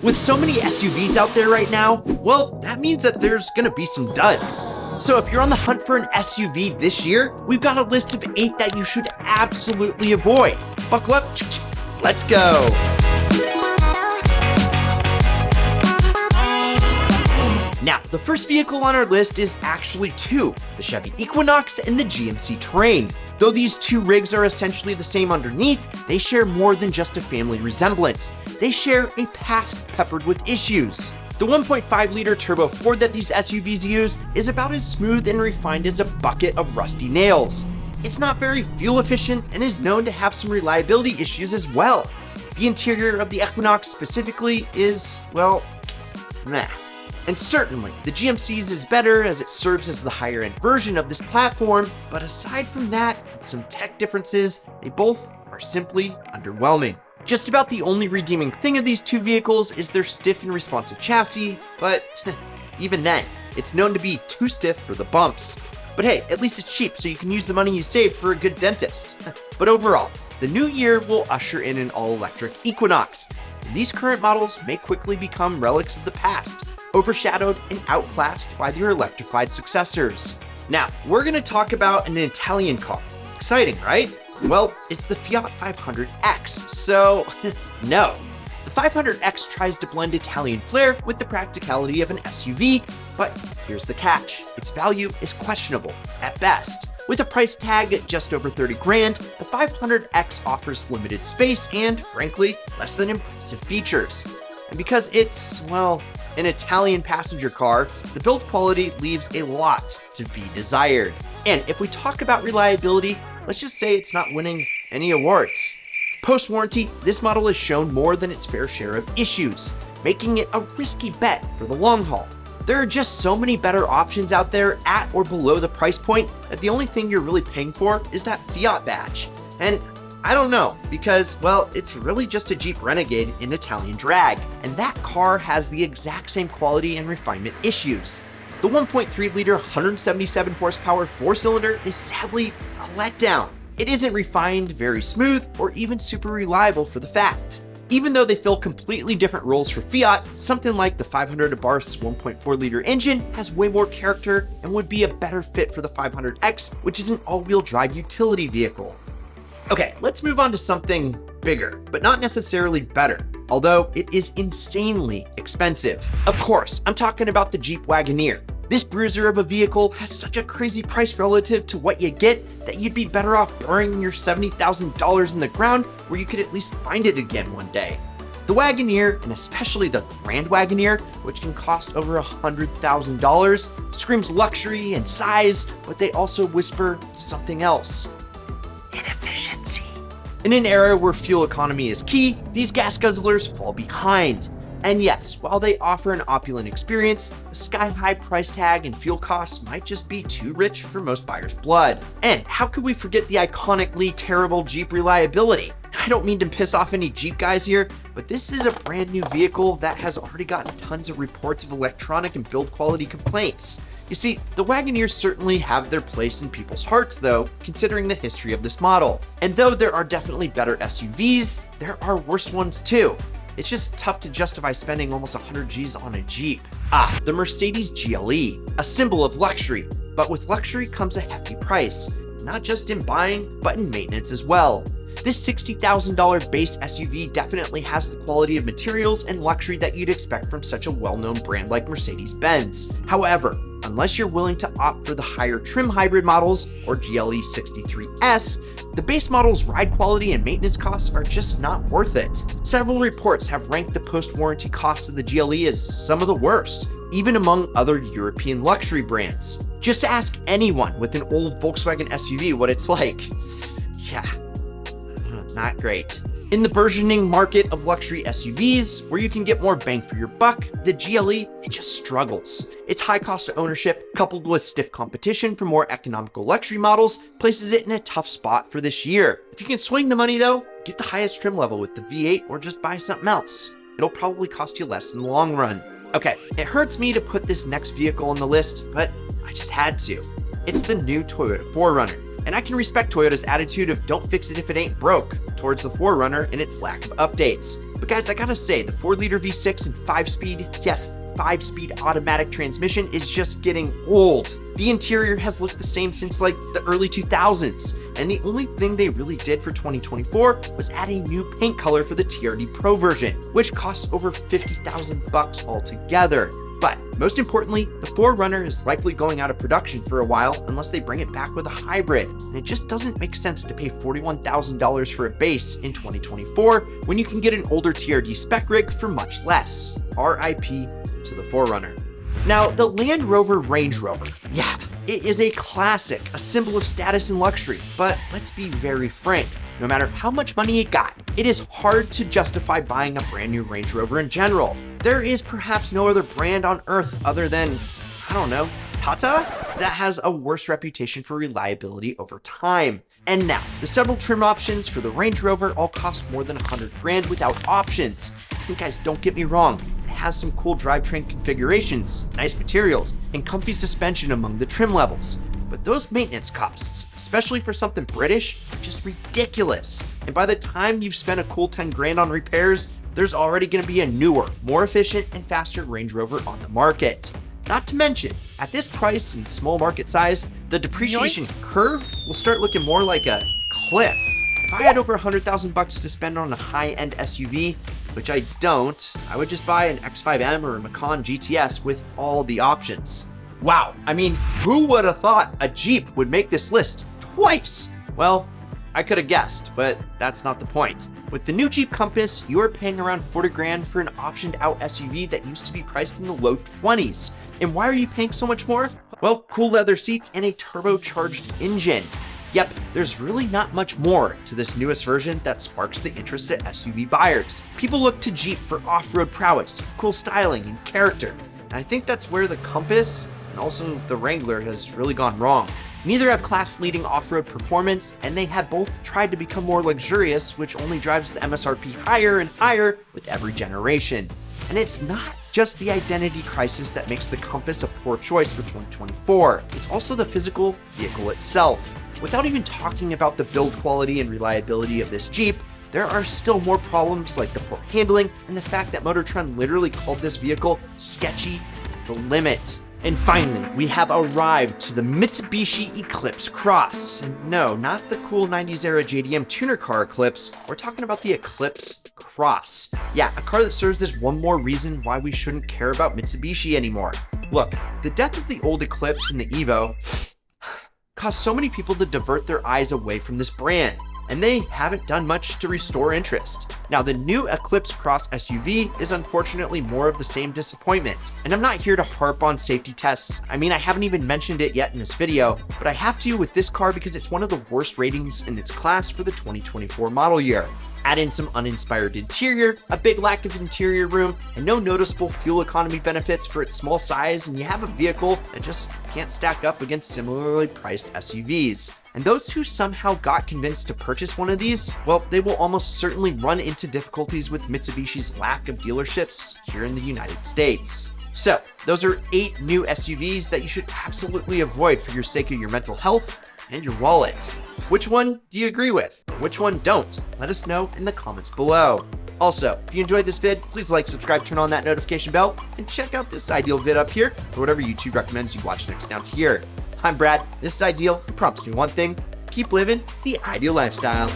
With so many SUVs out there right now, well, that means that there's gonna be some duds. So if you're on the hunt for an SUV this year, we've got a list of 8 that you should absolutely avoid. Buckle up, let's go. Now, the first vehicle on our list is actually 2, the Chevy Equinox and the GMC Terrain. Though these 2 rigs are essentially the same underneath, they share more than just a family resemblance. They share a past peppered with issues. The 1.5-liter turbo 4 that these SUVs use is about as smooth and refined as a bucket of rusty nails. It's not very fuel efficient and is known to have some reliability issues as well. The interior of the Equinox specifically is, well, meh. And certainly, the GMC's is better as it serves as the higher end version of this platform, but aside from that and some tech differences, they both are simply underwhelming. Just about the only redeeming thing of these 2 vehicles is their stiff and responsive chassis, but even then, it's known to be too stiff for the bumps. But hey, at least it's cheap, so you can use the money you save for a good dentist. But overall, the new year will usher in an all-electric Equinox, and these current models may quickly become relics of the past, overshadowed and outclassed by their electrified successors. Now, we're gonna talk about an Italian car. Exciting, right? Well, it's the Fiat 500X, so no. The 500X tries to blend Italian flair with the practicality of an SUV, but here's the catch. Its value is questionable, at best. With a price tag at just over 30 grand, the 500X offers limited space and, frankly, less than impressive features. And because it's, well, an Italian passenger car, the build quality leaves a lot to be desired. And if we talk about reliability, let's just say it's not winning any awards. Post-warranty, this model has shown more than its fair share of issues, making it a risky bet for the long haul. There are just so many better options out there at or below the price point that the only thing you're really paying for is that Fiat badge. And I don't know, because, well, it's really just a Jeep Renegade in Italian drag, and that car has the exact same quality and refinement issues. The 1.3-liter, 177 horsepower 4-cylinder is sadly a letdown. It isn't refined, very smooth, or even super reliable for the fact. Even though they fill completely different roles for Fiat, something like the 500 Abarth's 1.4-liter engine has way more character and would be a better fit for the 500X, which is an all-wheel drive utility vehicle. Okay, let's move on to something bigger, but not necessarily better, although it is insanely expensive. Of course, I'm talking about the Jeep Wagoneer. This bruiser of a vehicle has such a crazy price relative to what you get that you'd be better off burying your $70,000 in the ground where you could at least find it again one day. The Wagoneer, and especially the Grand Wagoneer, which can cost over $100,000, screams luxury and size, but they also whisper something else. Inefficiency. In an era where fuel economy is key, these gas guzzlers fall behind. And yes, while they offer an opulent experience, the sky-high price tag and fuel costs might just be too rich for most buyers' blood. And how could we forget the iconically terrible Jeep reliability? I don't mean to piss off any Jeep guys here, but this is a brand new vehicle that has already gotten tons of reports of electronic and build quality complaints. You see, the Wagoneers certainly have their place in people's hearts though, considering the history of this model. And though there are definitely better SUVs, there are worse ones too. It's just tough to justify spending almost 100 G's on a Jeep. The MercedesGLE, a symbol of luxury, but with luxury comes a hefty price, not just in buying, but in maintenance as well. This $60,000 base SUV definitely has the quality of materials and luxury that you'd expect from such a well-known brand like Mercedes-Benz. However, unless you're willing to opt for the higher trim hybrid models or GLE 63S, the base model's ride quality and maintenance costs are just not worth it. Several reports have ranked the post-warranty costs of the GLE as some of the worst, even among other European luxury brands. Just ask anyone with an old Volkswagen SUV what it's like. Yeah, not great. In the burgeoning market of luxury SUVs, where you can get more bang for your buck, the GLE, it just struggles. Its high cost of ownership, coupled with stiff competition for more economical luxury models, places it in a tough spot for this year. If you can swing the money though, get the highest trim level with the V8 or just buy something else. It'll probably cost you less in the long run. Okay, it hurts me to put this next vehicle on the list, but I just had to. It's the new Toyota 4Runner. And I can respect Toyota's attitude of don't fix it if it ain't broke towards the 4Runner and its lack of updates. But guys, I gotta say, the 4-liter V6 and 5-speed, yes, 5-speed automatic transmission is just getting old. The interior has looked the same since like the early 2000s, and the only thing they really did for 2024 was add a new paint color for the TRD Pro version, which costs over $50,000 altogether. But most importantly, the 4Runner is likely going out of production for a while unless they bring it back with a hybrid, and it just doesn't make sense to pay $41,000 for a base in 2024 when you can get an older TRD spec rig for much less. RIP to the 4Runner. Now, the Land Rover Range Rover, yeah, it is a classic, a symbol of status and luxury, but let's be very frank, no matter how much money it got, it is hard to justify buying a brand new Range Rover in general. There is perhaps no other brand on earth other than, I don't know, Tata, that has a worse reputation for reliability over time. And now, the several trim options for the Range Rover all cost more than 100 grand without options. And guys, don't get me wrong, it has some cool drivetrain configurations, nice materials, and comfy suspension among the trim levels. But those maintenance costs, especially for something British, are just ridiculous. And by the time you've spent a cool 10 grand on repairs, there's already gonna be a newer, more efficient and faster Range Rover on the market. Not to mention, at this price and small market size, the depreciation curve will start looking more like a cliff. If I had over $100,000 to spend on a high-end SUV, which I don't, I would just buy an X5M or a Macan GTS with all the options. Wow, I mean, who would have thought a Jeep would make this list twice? Well, I could have guessed, but that's not the point. With the new Jeep Compass, you are paying around 40 grand for an optioned out SUV that used to be priced in the low 20s. And why are you paying so much more? Well, cool leather seats and a turbocharged engine. Yep, there's really not much more to this newest version that sparks the interest of SUV buyers. People look to Jeep for off-road prowess, cool styling, and character. And I think that's where the Compass and also the Wrangler has really gone wrong. Neither have class-leading off-road performance, and they have both tried to become more luxurious, which only drives the MSRP higher and higher with every generation. And it's not just the identity crisis that makes the Compass a poor choice for 2024. It's also the physical vehicle itself. Without even talking about the build quality and reliability of this Jeep, there are still more problems like the poor handling and the fact that Motor Trend literally called this vehicle sketchy at the limit. And finally, we have arrived to the Mitsubishi Eclipse Cross. And no, not the cool 90s era JDM tuner car Eclipse, we're talking about the Eclipse Cross. Yeah, a car that serves as one more reason why we shouldn't care about Mitsubishi anymore. Look, the death of the old Eclipse and the Evo caused so many people to divert their eyes away from this brand, and they haven't done much to restore interest. Now, the new Eclipse Cross SUV is unfortunately more of the same disappointment, and I'm not here to harp on safety tests. I mean, I haven't even mentioned it yet in this video, but I have to with this car because it's one of the worst ratings in its class for the 2024 model year. Add in some uninspired interior, a big lack of interior room, and no noticeable fuel economy benefits for its small size, and you have a vehicle that just can't stack up against similarly priced SUVs. And those who somehow got convinced to purchase one of these, well, they will almost certainly run into difficulties with Mitsubishi's lack of dealerships here in the United States. So, those are 8 new SUVs that you should absolutely avoid for your sake of your mental health and your wallet. Which one do you agree with? Which one don't? Let us know in the comments below. Also, if you enjoyed this vid, please like, subscribe, turn on that notification bell, and check out this Ideal vid up here, or whatever YouTube recommends you watch next down here. I'm Brad, this is Ideal, it prompts me one thing: keep living the ideal lifestyle.